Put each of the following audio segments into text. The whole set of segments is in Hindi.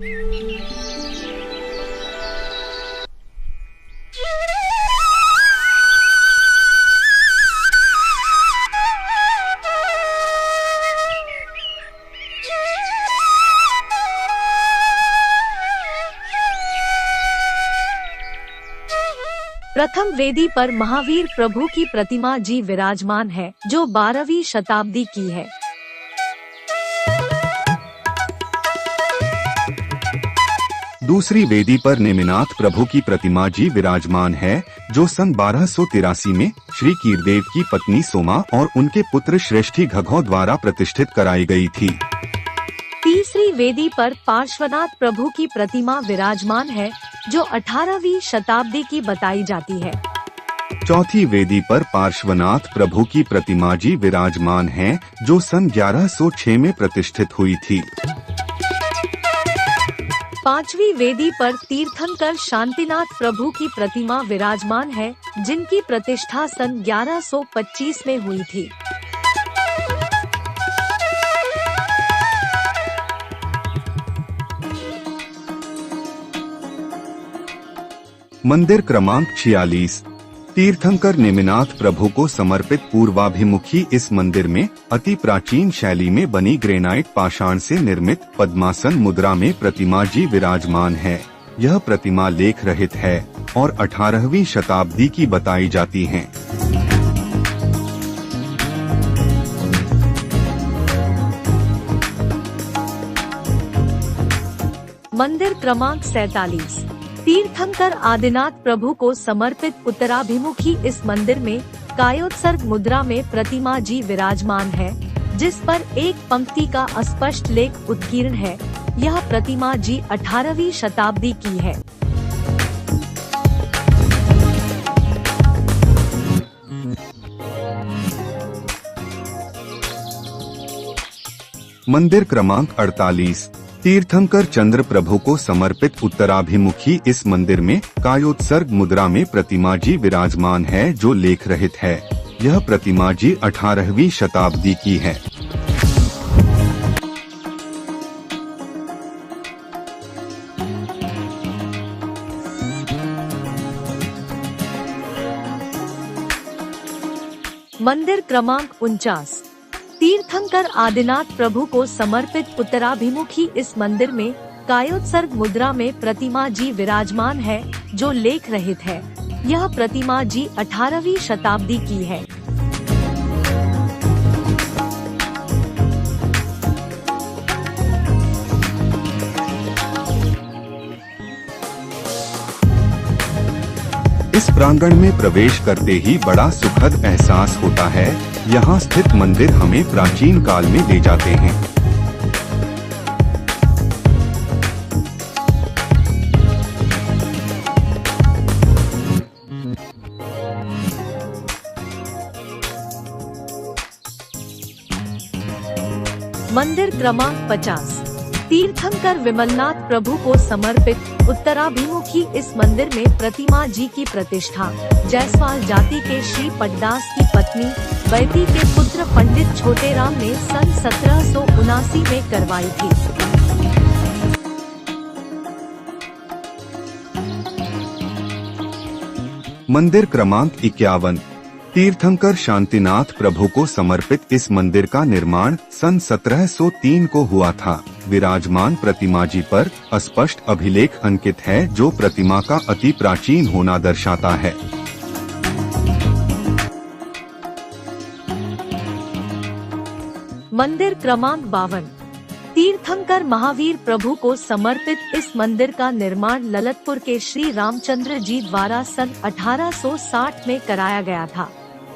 प्रथम वेदी पर महावीर प्रभु की प्रतिमा जी विराजमान है, जो 12वीं शताब्दी की है। दूसरी वेदी पर नेमिनाथ प्रभु की प्रतिमा जी विराजमान है, जो सन 1283 में श्री कीरदेव की पत्नी सोमा और उनके पुत्र श्रेष्ठी घघौ द्वारा प्रतिष्ठित कराई गई थी। तीसरी वेदी पर पार्श्वनाथ प्रभु की प्रतिमा विराजमान है, जो 18वीं शताब्दी की बताई जाती है। चौथी वेदी पर पार्श्वनाथ प्रभु की प्रतिमा जी विराजमान है, जो सन 1106 में प्रतिष्ठित हुई थी। पांचवी वेदी पर तीर्थंकर शांतिनाथ प्रभु की प्रतिमा विराजमान है, जिनकी प्रतिष्ठा सन 1125 में हुई थी। मंदिर क्रमांक 46। तीर्थंकर नेमिनाथ प्रभु को समर्पित पूर्वाभिमुखी इस मंदिर में अति प्राचीन शैली में बनी ग्रेनाइट पाषाण से निर्मित पद्मासन मुद्रा में प्रतिमा जी विराजमान है। यह प्रतिमा लेख रहित है और 18वीं शताब्दी की बताई जाती है। मंदिर क्रमांक 47। तीर्थंकर आदिनाथ प्रभु को समर्पित उत्तराभिमुखी इस मंदिर में कायोत्सर्ग मुद्रा में प्रतिमा जी विराजमान है, जिस पर एक पंक्ति का अस्पष्ट लेख उत्कीर्ण है। यह प्रतिमा जी 18वीं शताब्दी की है। मंदिर क्रमांक 48। तीर्थंकर चंद्र प्रभु को समर्पित उत्तराभिमुखी इस मंदिर में कायोत्सर्ग मुद्रा में प्रतिमा जी विराजमान है, जो लेख रहित है। यह प्रतिमा जी 18वीं शताब्दी की है। मंदिर क्रमांक 49। तीर्थंकर आदिनाथ प्रभु को समर्पित उत्तराभिमुखी इस मंदिर में कायोत्सर्ग मुद्रा में प्रतिमा जी विराजमान है, जो लेख रहित है। यह प्रतिमा जी 18वीं शताब्दी की है। इस प्रांगण में प्रवेश करते ही बड़ा सुखद एहसास होता है। यहाँ स्थित मंदिर हमें प्राचीन काल में ले जाते हैं। मंदिर क्रमांक 50। तीर्थंकर विमलनाथ प्रभु को समर्पित उत्तराभिमुखी इस मंदिर में प्रतिमा जी की प्रतिष्ठा जायसवाल जाति के श्री पटदास की पत्नी बैती के पुत्र पंडित छोटेराम ने सन 1779 में करवाई थी। मंदिर क्रमांक 51। तीर्थंकर शांतिनाथ प्रभु को समर्पित इस मंदिर का निर्माण सन 1703 को हुआ था। विराजमान प्रतिमा जी पर अस्पष्ट अभिलेख अंकित है, जो प्रतिमा का अति प्राचीन होना दर्शाता है। मंदिर क्रमांक 52। तीर्थंकर महावीर प्रभु को समर्पित इस मंदिर का निर्माण ललितपुर के श्री रामचंद्र जी द्वारा सन 1860 में कराया गया था।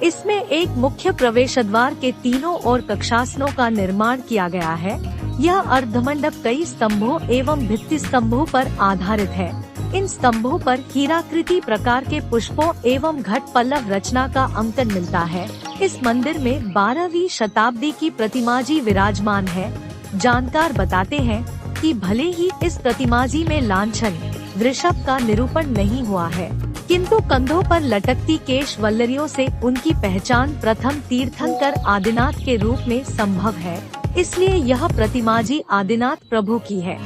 इसमें एक मुख्य प्रवेश द्वार के तीनों ओर कक्षासनों का निर्माण किया गया है। यह अर्धमंडप कई स्तंभों एवं भित्ति स्तंभों पर आधारित है। इन स्तंभों पर हीराकृति प्रकार के पुष्पों एवं घट पल्लव रचना का अंकन मिलता है। इस मंदिर में 12वीं शताब्दी की प्रतिमा जी विराजमान है। जानकार बताते हैं कि भले ही इस प्रतिमा जी में लांछन वृषभ का निरूपण नहीं हुआ है, किंतु कंधों पर लटकती केश वल्लरियों से उनकी पहचान प्रथम तीर्थंकर आदिनाथ के रूप में संभव है। इसलिए यह प्रतिमा जी आदिनाथ प्रभु की है।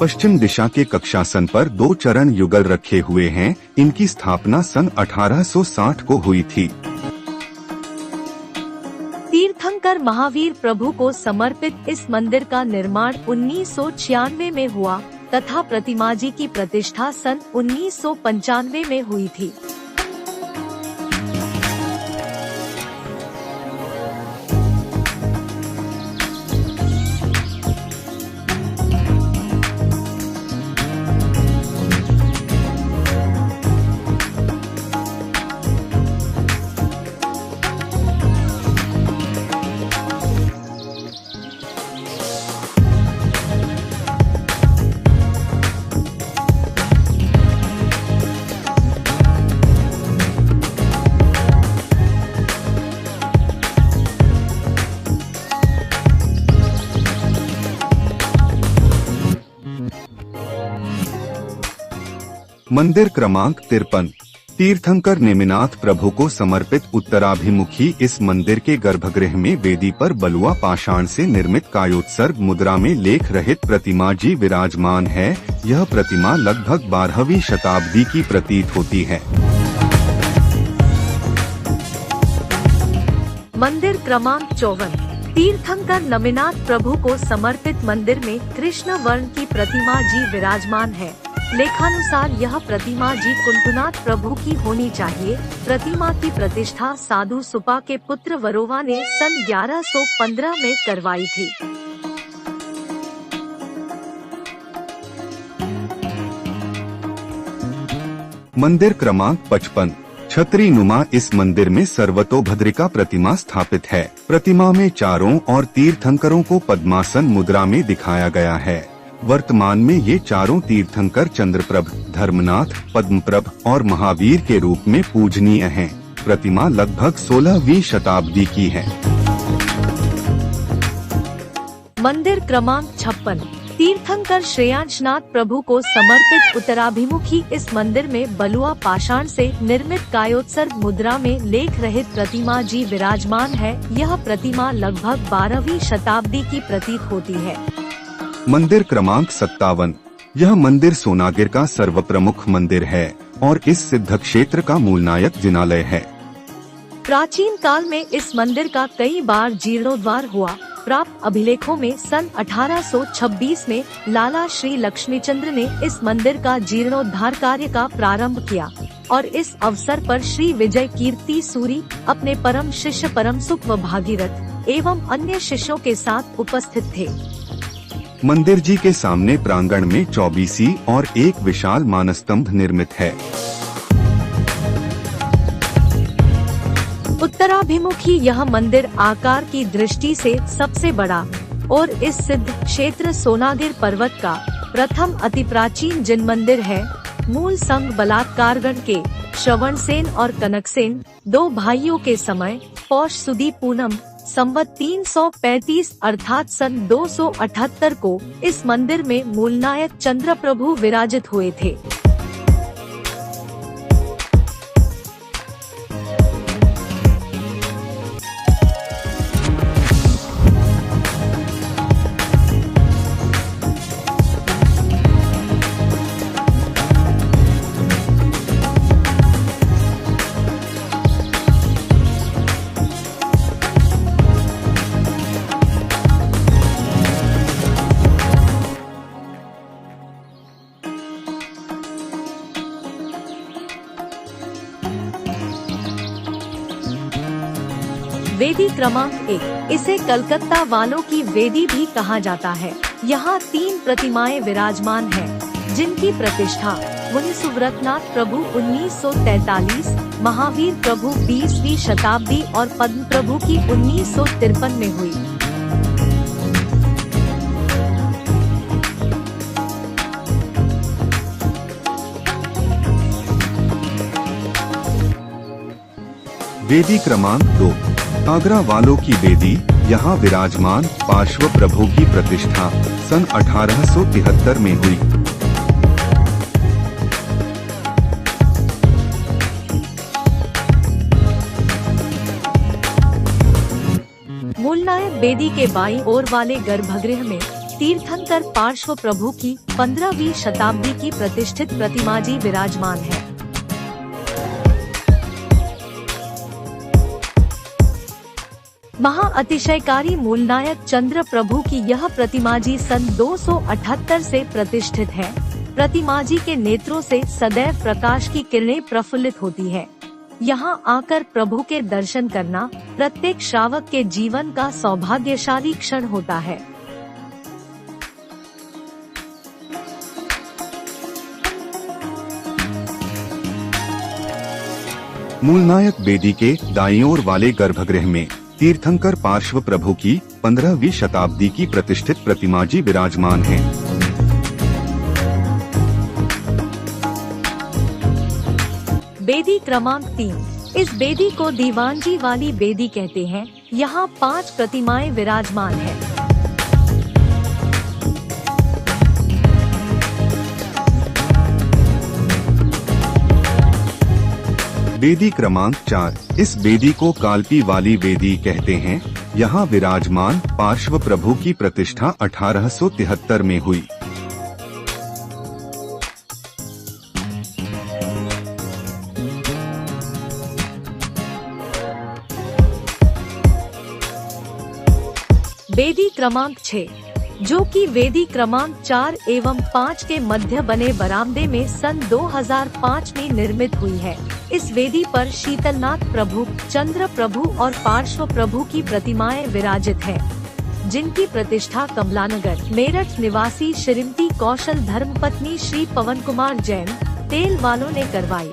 पश्चिम दिशा के कक्षासन पर 2 चरण युगल रखे हुए हैं। इनकी स्थापना सन 1860 को हुई थी। तीर्थंकर महावीर प्रभु को समर्पित इस मंदिर का निर्माण 1996 में हुआ तथा प्रतिमा जी की प्रतिष्ठा सन 1995 में हुई थी। मंदिर क्रमांक 53। तीर्थंकर नेमिनाथ प्रभु को समर्पित उत्तराभिमुखी इस मंदिर के गर्भगृह में वेदी पर बलुआ पाषाण से निर्मित कायोत्सर्ग मुद्रा में लेख रहित प्रतिमा जी विराजमान है। यह प्रतिमा लगभग 12वीं शताब्दी की प्रतीत होती है। मंदिर क्रमांक 54। तीर्थंकर नेमिनाथ प्रभु को समर्पित मंदिर में कृष्ण वर्ण की प्रतिमा जी विराजमान है। लेखानुसार यह प्रतिमा जी कुंठनाथ प्रभु की होनी चाहिए। प्रतिमा की प्रतिष्ठा साधु सुपा के पुत्र वरोवा ने सन 1115 में करवाई थी। मंदिर क्रमांक 55। छतरी नुमा इस मंदिर में सर्वतोभद्रिका प्रतिमा स्थापित है। प्रतिमा में चारों और तीर्थंकरों को पद्मासन मुद्रा में दिखाया गया है। वर्तमान में ये चारों तीर्थंकर चंद्रप्रभ, धर्मनाथ, पद्मप्रभ और महावीर के रूप में पूजनीय हैं। प्रतिमा लगभग 16वीं शताब्दी की है। मंदिर क्रमांक 56। तीर्थंकर श्रेयांशनाथ प्रभु को समर्पित उत्तराभिमुखी इस मंदिर में बलुआ पाषाण से निर्मित कायोत्सर्ग मुद्रा में लेख रहित प्रतिमा जी विराजमान है। यह प्रतिमा लगभग 12वीं शताब्दी की प्रतीत होती है। मंदिर क्रमांक 57। यह मंदिर सोनागिर का सर्वप्रमुख मंदिर है और इस सिद्ध क्षेत्र का मूलनायक जिनालय है। प्राचीन काल में इस मंदिर का कई बार जीर्णोद्धार हुआ। प्राप्त अभिलेखों में सन 1826 में लाला श्री लक्ष्मीचंद्र ने इस मंदिर का जीर्णोद्धार कार्य का प्रारंभ किया और इस अवसर पर श्री विजय कीर्ति सूरी अपने परम शिष्य परम सुख व भागीरथ एवं अन्य शिष्यों के साथ उपस्थित थे। मंदिर जी के सामने प्रांगण में 24 और एक विशाल मानस्तंभ निर्मित है। उत्तराभिमुखी यह मंदिर आकार की दृष्टि से सबसे बड़ा और इस सिद्ध क्षेत्र सोनागिर पर्वत का प्रथम अति प्राचीन जिन मंदिर है। मूल संघ बलात्कारगण के श्रवण सेन और कनकसेन 2 भाइयों के समय पौष सुदी पूनम संवत 335 अर्थात सन 278 को इस मंदिर में मूलनायक चंद्र प्रभु विराजित हुए थे। वेदी क्रमांक 1। इसे कलकत्ता वालों की वेदी भी कहा जाता है। यहाँ 3 प्रतिमाएं विराजमान हैं, जिनकी प्रतिष्ठा सुव्रतनाथ प्रभु 1943, महावीर प्रभु 20वीं शताब्दी और पद्म प्रभु की 1953 में हुई। वेदी क्रमांक 2। आगरा वालों की वेदी। यहाँ विराजमान पार्श्व प्रभु की प्रतिष्ठा सन 1873 में हुई। मूलनायक वेदी के बाईं ओर वाले गर्भगृह में तीर्थंकर पार्श्व प्रभु की 15वीं शताब्दी की प्रतिष्ठित प्रतिमा जी विराजमान है। महाअतिशयकारी मूलनायक चंद्र प्रभु की यह प्रतिमा जी सन 278 से प्रतिष्ठित है। प्रतिमा जी के नेत्रों से सदैव प्रकाश की किरणें प्रफुल्लित होती है। यहाँ आकर प्रभु के दर्शन करना प्रत्येक श्रावक के जीवन का सौभाग्यशाली क्षण होता है। मूलनायक बेदी के दाईं ओर वाले गर्भगृह में तीर्थंकर पार्श्व प्रभु की 15वीं शताब्दी की प्रतिष्ठित प्रतिमा जी विराजमान है। बेदी क्रमांक 3। इस बेदी को दीवान जी वाली बेदी कहते हैं। यहाँ 5 प्रतिमाएं विराजमान हैं। बेदी क्रमांक 4। इस बेदी को कालपी वाली बेदी कहते हैं। यहाँ विराजमान पार्श्व प्रभु की प्रतिष्ठा 1873 में हुई। बेदी क्रमांक 6, जो कि वेदी क्रमांक 4 एवं 5 के मध्य बने बरामदे में सन 2005 में निर्मित हुई है। इस वेदी पर शीतलनाथ प्रभु, चंद्र प्रभु और पार्श्व प्रभु की प्रतिमाएं विराजित हैं, जिनकी प्रतिष्ठा कमलानगर मेरठ निवासी श्रीमती कौशल धर्मपत्नी श्री पवन कुमार जैन तेल वालों ने करवाई।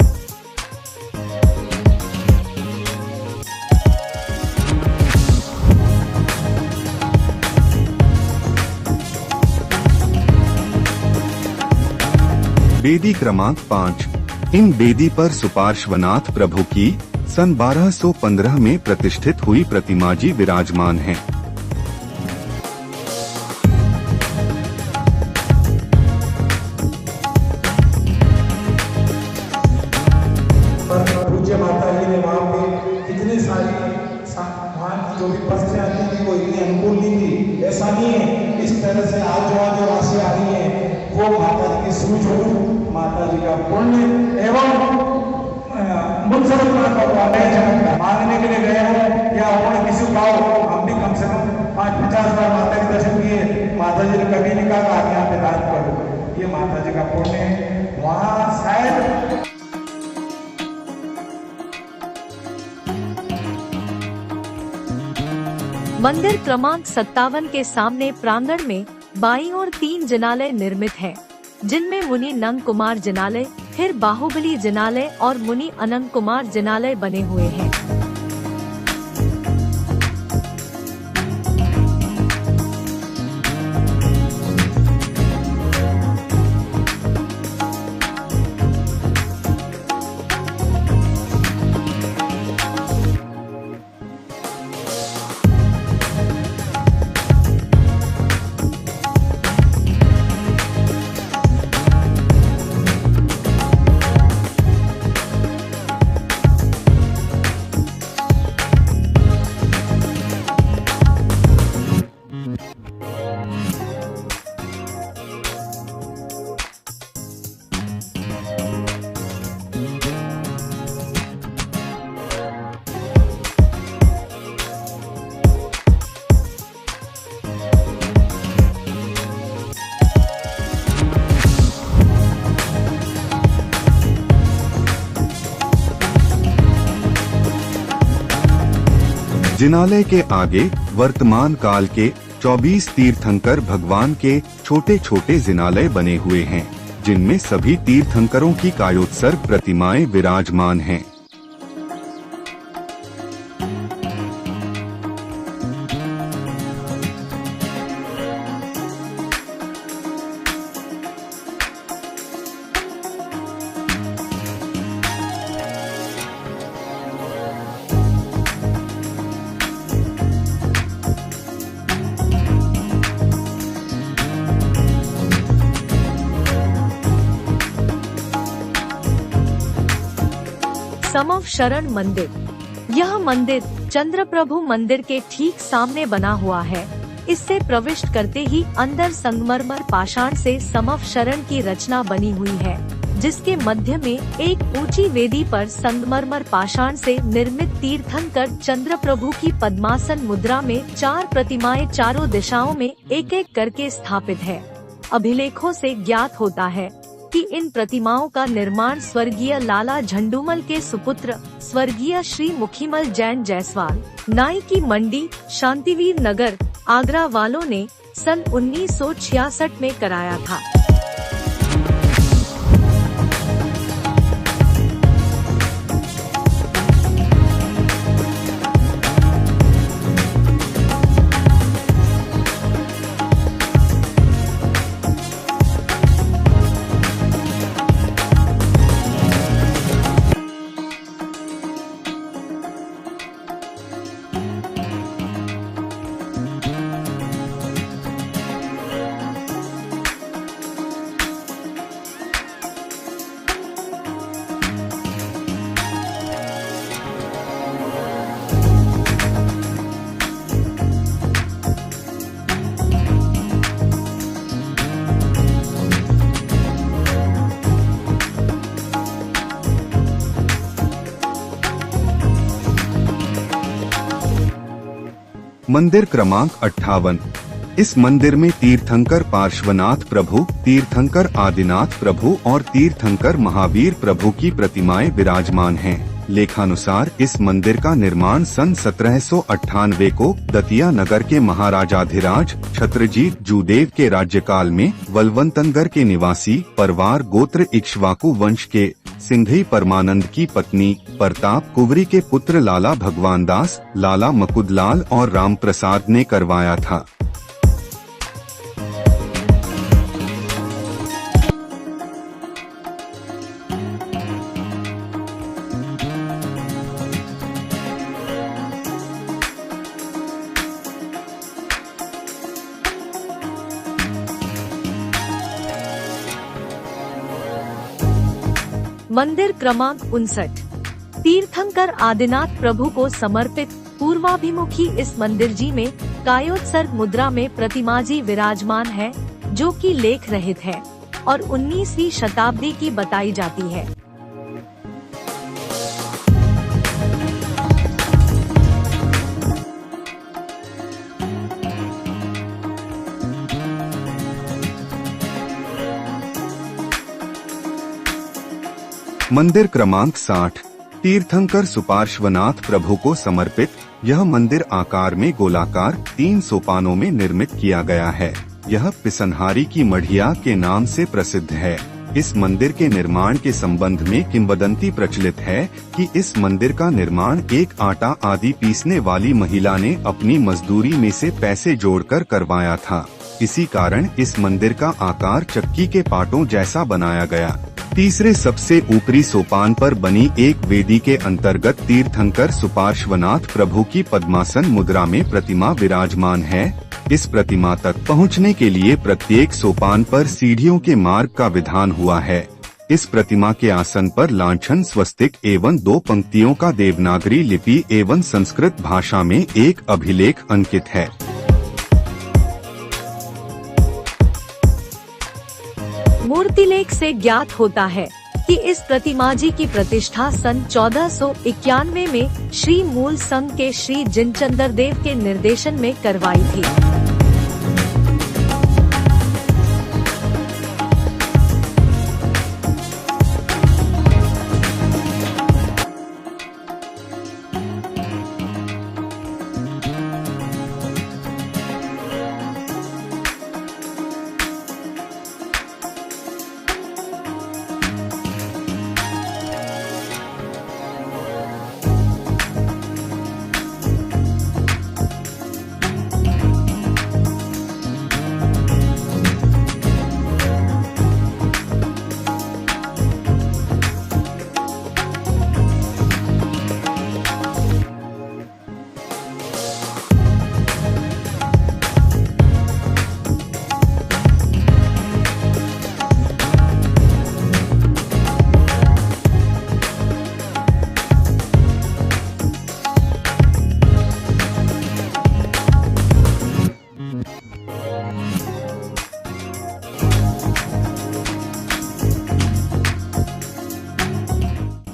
बेदी क्रमांक 5। इन बेदी पर सुपार्श्वनाथ प्रभु की सन 1215 में प्रतिष्ठित हुई प्रतिमा जी विराजमान हैं। पूज्य माता जी ने वहाँ पे कितनी सारी वहाँ की जो भी परिस्थितियाँ आती थी वो इतनी अनुकूल नहीं थी। ऐसा नहीं है, इस तरह से आज जो राशि आ रही है वो माता जी की सूझबूझ, माता जी का पुण्य एवं मांगने के लिए गए हो या उन्होंने किसी को हम भी कम से कम 5-50 बार माता के दर्शन किए, माता जी ने कभी नहीं कहा आप यहाँ पे दान करो। ये माता जी का पुण्य है। वहाँ शायद मंदिर क्रमांक 57 के सामने प्रांगण में बाईं ओर 3 जिनालय निर्मित हैं, जिनमें मुनि नंद कुमार जिनालय, फिर बाहुबली जिनालय और मुनि अनंत कुमार जिनालय बने हुए हैं। जिनालय के आगे वर्तमान काल के 24 तीर्थंकर भगवान के छोटे छोटे जिनालय बने हुए हैं, जिनमें सभी तीर्थंकरों की कायोत्सर्ग प्रतिमाएं विराजमान हैं। समव शरण मंदिर। यह मंदिर चंद्र प्रभु मंदिर के ठीक सामने बना हुआ है। इससे प्रविष्ट करते ही अंदर संगमरमर पाषाण से समव शरण की रचना बनी हुई है, जिसके मध्य में एक ऊंची वेदी पर संगमरमर पाषाण से निर्मित तीर्थंकर चंद्र प्रभु की पद्मासन मुद्रा में 4 प्रतिमाएं चारों दिशाओं में एक एक करके स्थापित है। अभिलेखों से ज्ञात होता है कि इन प्रतिमाओं का निर्माण स्वर्गीय लाला झंडूमल के सुपुत्र स्वर्गीय श्री मुखीमल जैन जायसवाल, नाई की मंडी, शांतिवीर नगर, आगरा वालों ने सन 1966 में कराया था। मंदिर क्रमांक 58। इस मंदिर में तीर्थंकर पार्श्वनाथ प्रभु, तीर्थंकर आदिनाथ प्रभु और तीर्थंकर महावीर प्रभु की प्रतिमाएं विराजमान हैं। लेखानुसार इस मंदिर का निर्माण सन 1798 को दतिया नगर के महाराजाधिराज छत्रजीत जूदेव के राज्यकाल में बलवंतनगर के निवासी परवार गोत्र इक्ष्वाकु वंश के सिंधई परमानंद की पत्नी प्रताप कुंवरी के पुत्र लाला भगवान दास, लाला मकुदलाल और राम प्रसाद ने करवाया था। मंदिर क्रमांक 59। तीर्थंकर आदिनाथ प्रभु को समर्पित पूर्वाभिमुखी इस मंदिर जी में कायोत्सर्ग मुद्रा में प्रतिमा जी विराजमान है, जो कि लेख रहित है और 19वीं शताब्दी की बताई जाती है। मंदिर क्रमांक 60। तीर्थंकर सुपार्श्वनाथ प्रभु को समर्पित यह मंदिर आकार में गोलाकार 3 सोपानों में निर्मित किया गया है। यह पिसनहारी की मढ़िया के नाम से प्रसिद्ध है। इस मंदिर के निर्माण के संबंध में किंवदंती प्रचलित है कि इस मंदिर का निर्माण एक आटा आदि पीसने वाली महिला ने अपनी मजदूरी में से पैसे जोड़कर करवाया था। इसी कारण इस मंदिर का आकार चक्की के पाटों जैसा बनाया गया। तीसरे सबसे ऊपरी सोपान पर बनी एक वेदी के अंतर्गत तीर्थंकर सुपार्श्वनाथ प्रभु की पद्मासन मुद्रा में प्रतिमा विराजमान है। इस प्रतिमा तक पहुंचने के लिए प्रत्येक सोपान पर सीढ़ियों के मार्ग का विधान हुआ है। इस प्रतिमा के आसन पर लांछन, स्वस्तिक एवं 2 पंक्तियों का देवनागरी लिपि एवं संस्कृत भाषा में एक अभिलेख अंकित है। मूर्तिलेख से ज्ञात होता है कि इस प्रतिमा जी की प्रतिष्ठा सन 1491 में श्री मूल संघ के श्री जिनचंद्र देव के निर्देशन में करवाई थी।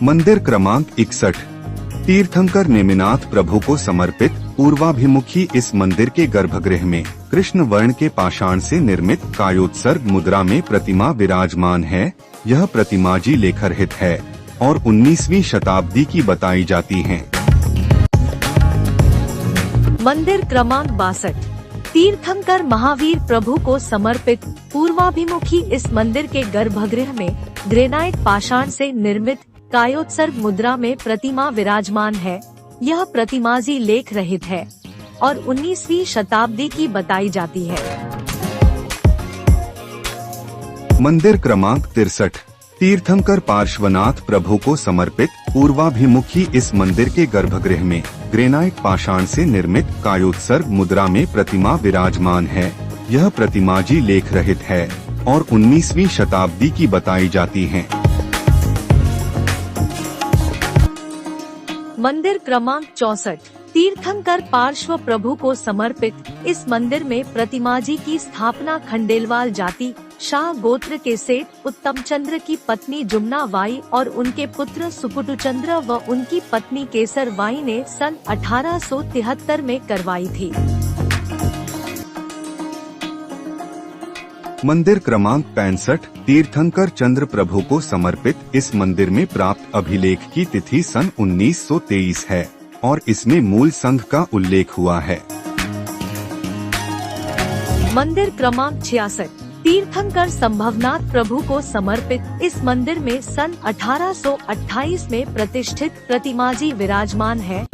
मंदिर क्रमांक 61 तीर्थंकर नेमिनाथ प्रभु को समर्पित पूर्वाभिमुखी इस मंदिर के गर्भगृह में कृष्ण वर्ण के पाषाण से निर्मित कायोत्सर्ग मुद्रा में प्रतिमा विराजमान है। यह प्रतिमा जी लेखरहित है और 19वीं शताब्दी की बताई जाती है। मंदिर क्रमांक 62 तीर्थंकर महावीर प्रभु को समर्पित पूर्वाभिमुखी इस मंदिर के गर्भगृह में ग्रेनाइट पाषाण से निर्मित कायोत्सर्ग मुद्रा में प्रतिमा विराजमान है। यह प्रतिमा जी लेख रहित है और 19वीं शताब्दी की बताई जाती है। मंदिर क्रमांक 63 तीर्थंकर पार्श्वनाथ प्रभु को समर्पित पूर्वाभिमुखी इस मंदिर के गर्भगृह में ग्रेनाइट पाषाण से निर्मित कायोत्सर्ग मुद्रा में प्रतिमा विराजमान है। यह प्रतिमा जी लेख रहित है और 19वीं शताब्दी की बताई जाती है। मंदिर क्रमांक 64 तीर्थंकर पार्श्व प्रभु को समर्पित इस मंदिर में प्रतिमा जी की स्थापना खंडेलवाल जाति शाह गोत्र के सेठ उत्तम चंद्र की पत्नी जुम्ना बाई और उनके पुत्र सुपुटुचंद्र व उनकी पत्नी केसर बाई ने सन 1873 में करवाई थी। मंदिर क्रमांक 65 तीर्थंकर चंद्र प्रभु को समर्पित इस मंदिर में प्राप्त अभिलेख की तिथि सन 1923 है और इसमें मूल संघ का उल्लेख हुआ है। मंदिर क्रमांक 66 तीर्थंकर संभवनाथ प्रभु को समर्पित इस मंदिर में सन 1828 में प्रतिष्ठित प्रतिमा जी विराजमान है।